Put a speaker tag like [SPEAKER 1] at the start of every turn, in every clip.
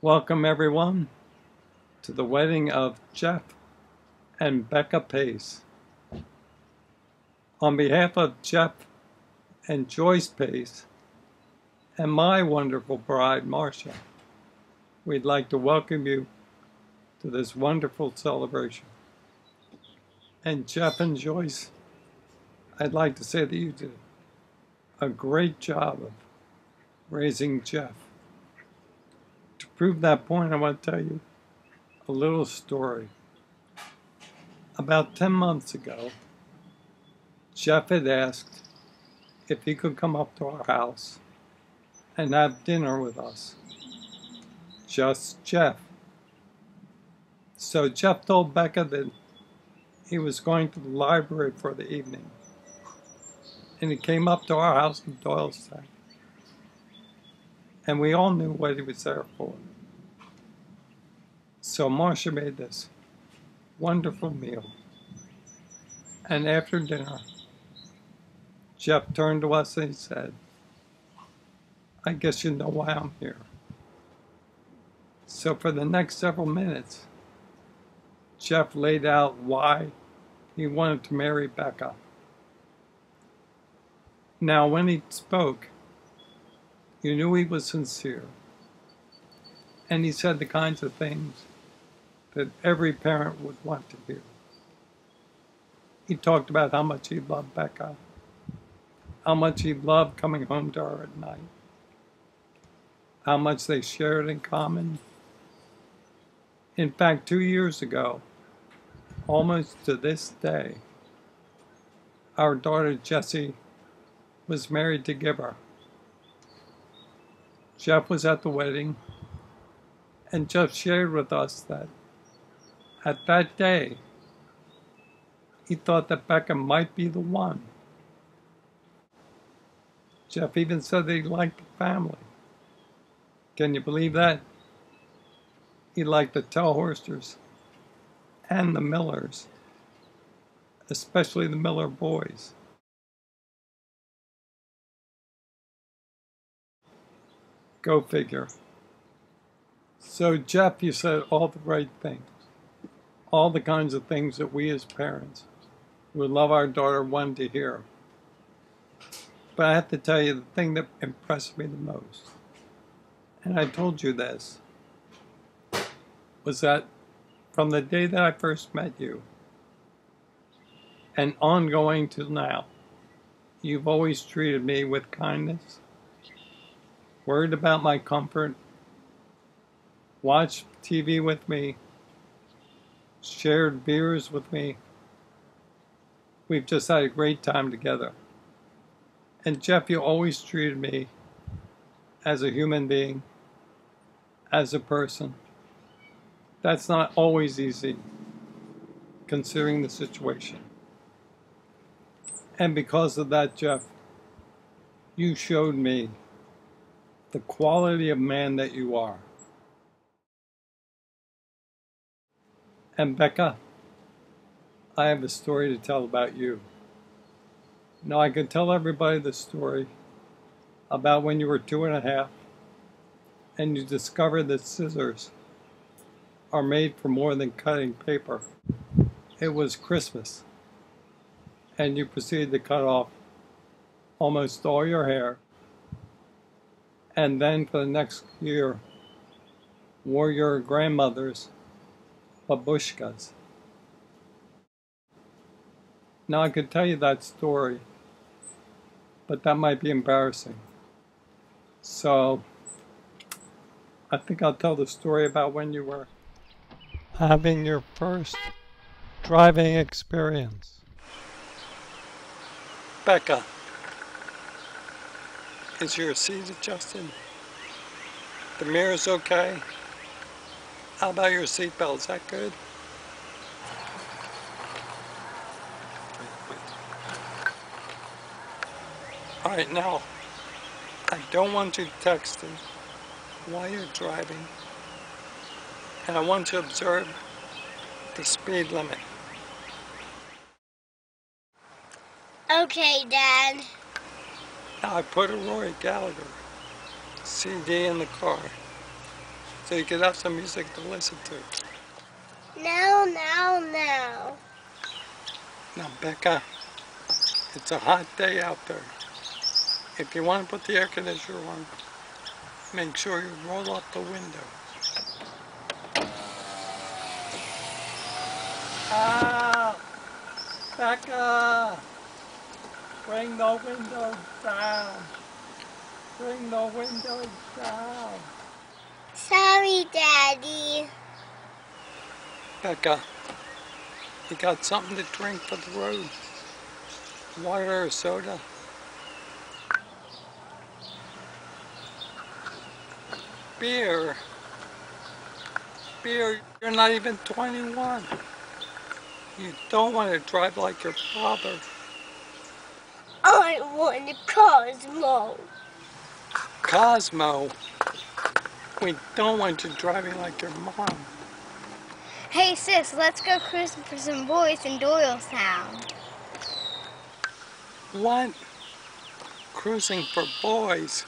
[SPEAKER 1] Welcome everyone to the wedding of Jeff and Becca Pace. On behalf of Jeff and Joyce Pace and my wonderful bride Marcia, we'd like to welcome you to this wonderful celebration. And Jeff and Joyce, I'd like to say that you did a great job of raising Jeff. To prove that point, I want to tell you a little story. About 10 months ago, Jeff had asked if he could come up to our house and have dinner with us. Just Jeff. So Jeff told Becca that he was going to the library for the evening. And he came up to our house in Telthorster. And we all knew what he was there for. So Marcia made this wonderful meal. And after dinner, Jeff turned to us and he said, "I guess you know why I'm here." So for the next several minutes, Jeff laid out why he wanted to marry Becca. Now, when he spoke, you knew he was sincere. And he said the kinds of things that every parent would want to hear. He talked about how much he loved Becca, how much he loved coming home to her at night, how much they shared in common. In fact, 2 years ago, almost to this day, our daughter Jessie was married to Gibber. Jeff was at the wedding, and Jeff shared with us that at that day, he thought that Becca might be the one. Jeff even said that he liked the family. Can you believe that? He liked the Telthorsters and the Millers, especially the Miller boys. Go figure. So Jeff, you said all the right things. All the kinds of things that we as parents would love our daughter one to hear. But I have to tell you the thing that impressed me the most, and I told you this, was that from the day that I first met you and ongoing till now, you've always treated me with kindness, worried about my comfort, watched TV with me, shared beers with me. We've just had a great time together. And Jeff, you always treated me as a human being, as a person. That's not always easy, considering the situation. And because of that, Jeff, you showed me the quality of man that you are. And Becca, I have a story to tell about you. Now, I could tell everybody the story about when you were 2.5 and you discovered that scissors are made for more than cutting paper. It was Christmas, and you proceeded to cut off almost all your hair, and then for the next year wore your grandmother's babushkas. Now, I could tell you that story, but that might be embarrassing. So I think I'll tell the story about when you were having your first driving experience. Becca, is your seat adjusted? The mirror's okay? How about your seatbelt? Is that good? Alright, now, I don't want you texting while you're driving, and I want you to observe the speed limit.
[SPEAKER 2] Okay, Dad.
[SPEAKER 1] Now, I put a Roy Gallagher CD in the car. so you could have some music to listen to.
[SPEAKER 2] No, no, no.
[SPEAKER 1] Now, Becca, it's a hot day out there. If you want to put the air conditioner on, make sure you roll up the window. Ah! Becca! Bring the windows down. Bring the windows down.
[SPEAKER 2] Sorry, Daddy.
[SPEAKER 1] Becca, you got something to drink for the road? Water or soda? Beer. Beer, you're not even 21. You don't want to drive like your father.
[SPEAKER 2] I want a Cosmo.
[SPEAKER 1] Cosmo. We don't want you driving like your mom.
[SPEAKER 2] Hey, sis, let's go cruising for some boys in Doylestown.
[SPEAKER 1] What? Cruising for boys?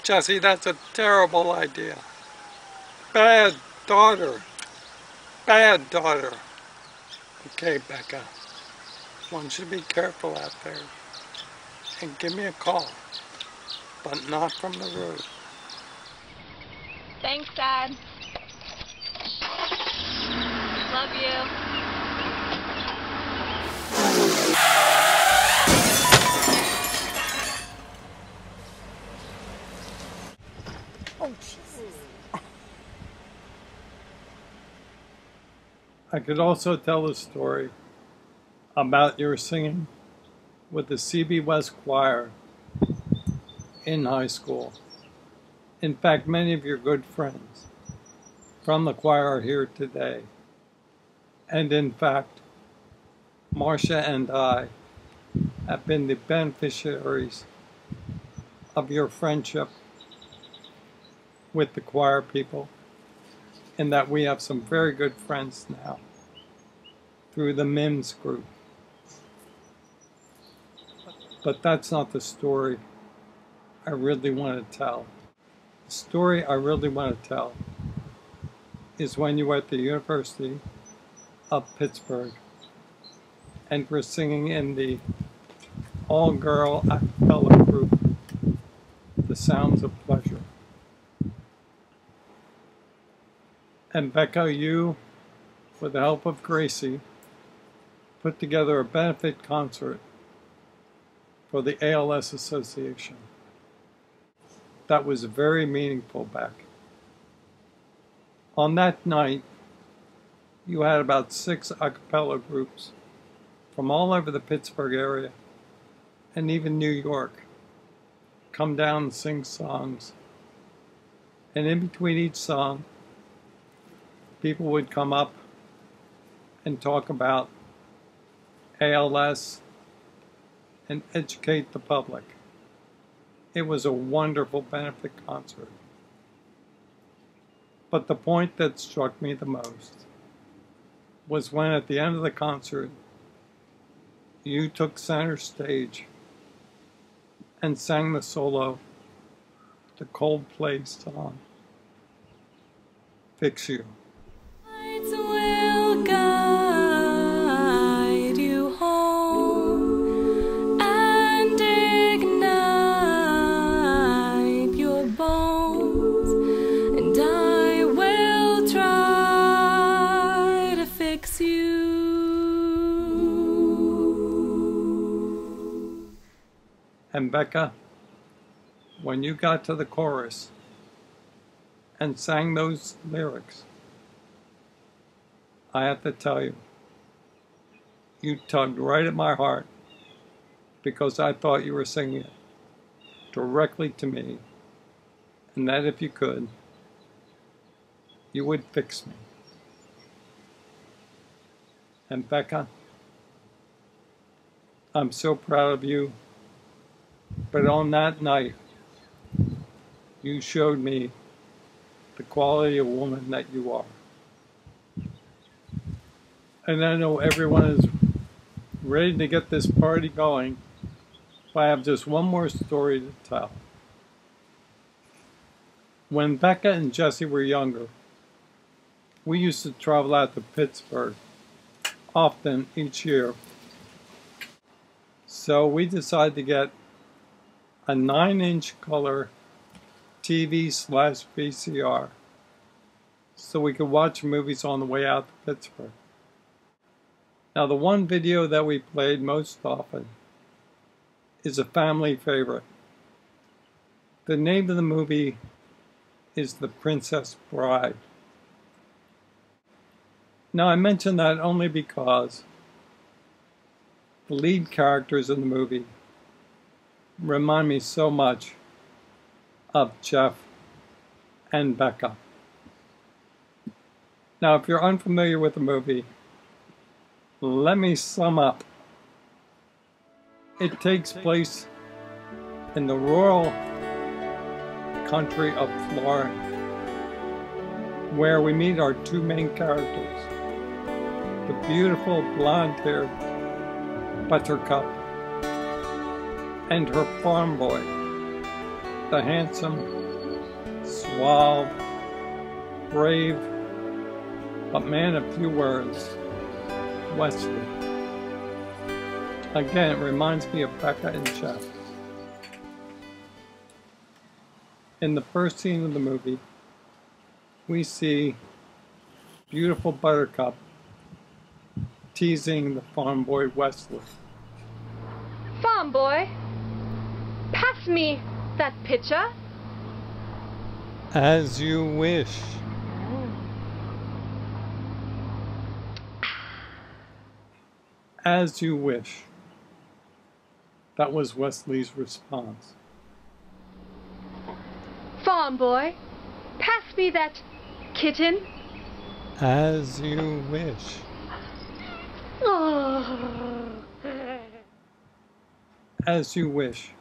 [SPEAKER 1] Jesse, that's a terrible idea. Bad daughter. Bad daughter. Okay, Becca. I want you to be careful out there. And give me a call. But not from the road.
[SPEAKER 3] Thanks, Dad. Love you.
[SPEAKER 2] Oh, Jesus.
[SPEAKER 1] I could also tell a story about your singing with the CB West Choir in high school. In fact, many of your good friends from the choir are here today. And in fact, Marcia and I have been the beneficiaries of your friendship with the choir people, in that we have some very good friends now through the MIMS group. But that's not the story I really want to tell. The story I really want to tell is when you were at the University of Pittsburgh and were singing in the all-girl a cappella group, The Sounds of Pleasure. And Becca, you, with the help of Gracie, put together a benefit concert for the ALS Association. That was very meaningful, Beck. On that night, you had about 6 a cappella groups from all over the Pittsburgh area and even New York come down and sing songs. And in between each song, people would come up and talk about ALS and educate the public. It was a wonderful benefit concert. But the point that struck me the most was when at the end of the concert, you took center stage and sang the solo, the Coldplay song, Fix You.
[SPEAKER 4] Will guide you home and ignite your bones, and I will try to fix you.
[SPEAKER 1] And Becca, when you got to the chorus and sang those lyrics, I have to tell you, you tugged right at my heart, because I thought you were singing it directly to me, and that if you could, you would fix me. And Becca, I'm so proud of you, but on that night, you showed me the quality of woman that you are. And I know everyone is ready to get this party going, but I have just one more story to tell. When Becca and Jesse were younger, we used to travel out to Pittsburgh often each year. So we decided to get a 9-inch color TV/VCR so we could watch movies on the way out to Pittsburgh. Now, the one video that we played most often is a family favorite. The name of the movie is The Princess Bride. Now, I mention that only because the lead characters in the movie remind me so much of Jeff and Becca. Now, if you're unfamiliar with the movie, let me sum up. It takes place in the rural country of Florida, where we meet our two main characters, the beautiful blonde-haired Buttercup and her farm boy, the handsome, suave, brave, but man of few words, Wesley. Again, it reminds me of Becca and Jeff. In the first scene of the movie, we see beautiful Buttercup teasing the farm boy Wesley.
[SPEAKER 3] Farm boy, pass me that pitcher.
[SPEAKER 1] As you wish. As you wish. That was Wesley's response.
[SPEAKER 3] Farm boy, pass me that kitten.
[SPEAKER 1] As you wish.
[SPEAKER 3] Oh.
[SPEAKER 1] As you wish.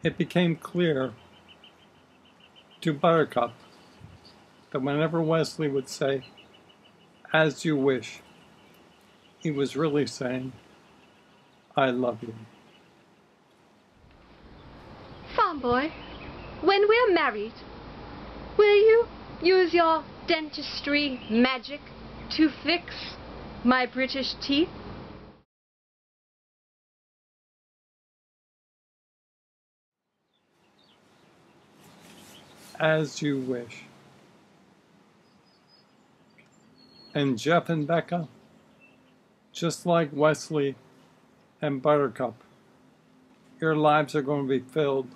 [SPEAKER 1] It became clear to Buttercup that whenever Wesley would say, as you wish, he was really saying, I love you.
[SPEAKER 3] Farm boy, when we're married, will you use your dentistry magic to fix my British teeth?
[SPEAKER 1] As you wish. And Jeff and Becca, just like Wesley and Buttercup, your lives are going to be filled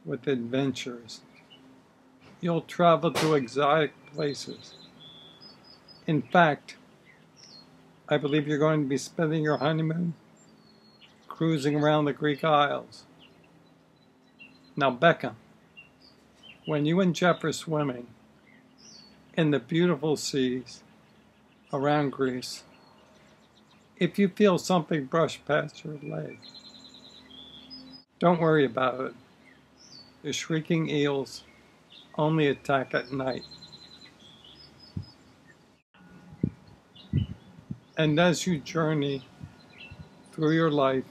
[SPEAKER 1] with adventures. You'll travel to exotic places. In fact, I believe you're going to be spending your honeymoon cruising around the Greek Isles. Now, Becca, when you and Jeff are swimming in the beautiful seas around Greece, if you feel something brush past your leg, don't worry about it. The shrieking eels only attack at night. And as you journey through your life,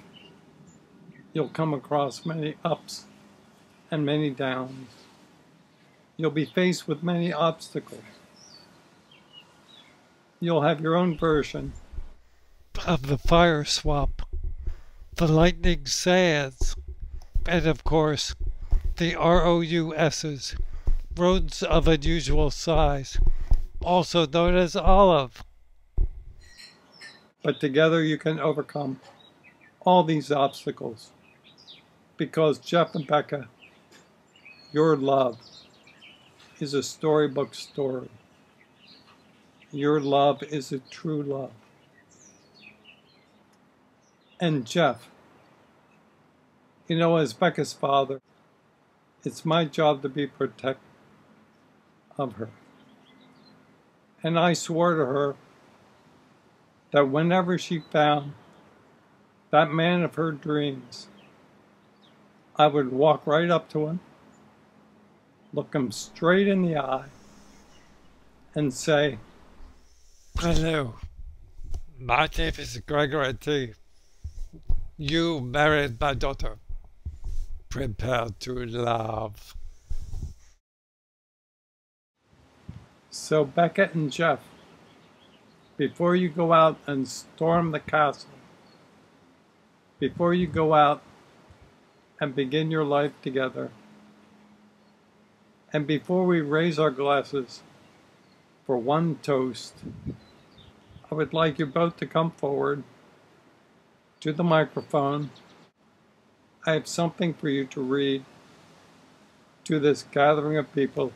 [SPEAKER 1] you'll come across many ups and many downs. You'll be faced with many obstacles. You'll have your own version of the fire swap, the lightning sands, and of course, the ROUSs, roads of unusual size, also known as olive. But together you can overcome all these obstacles, because Jeff and Becca, your love is a storybook story. Your love is a true love. And Jeff, you know, as Becca's father, it's my job to be protective of her. And I swore to her that whenever she found that man of her dreams, I would walk right up to him, look him straight in the eye, and say, hello, my name is Gregory T. You married my daughter. Prepare to love. So Becca and Jeff, before you go out and storm the castle, before you go out and begin your life together, and before we raise our glasses for one toast, I would like you both to come forward to the microphone. I have something for you to read to this gathering of people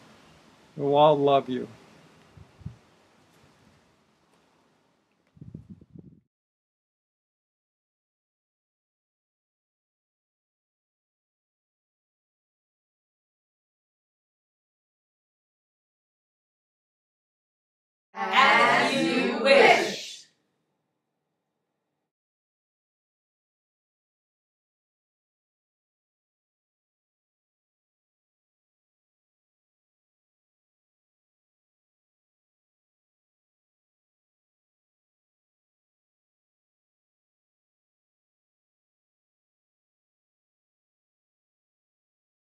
[SPEAKER 1] who all love you.
[SPEAKER 5] As you wish.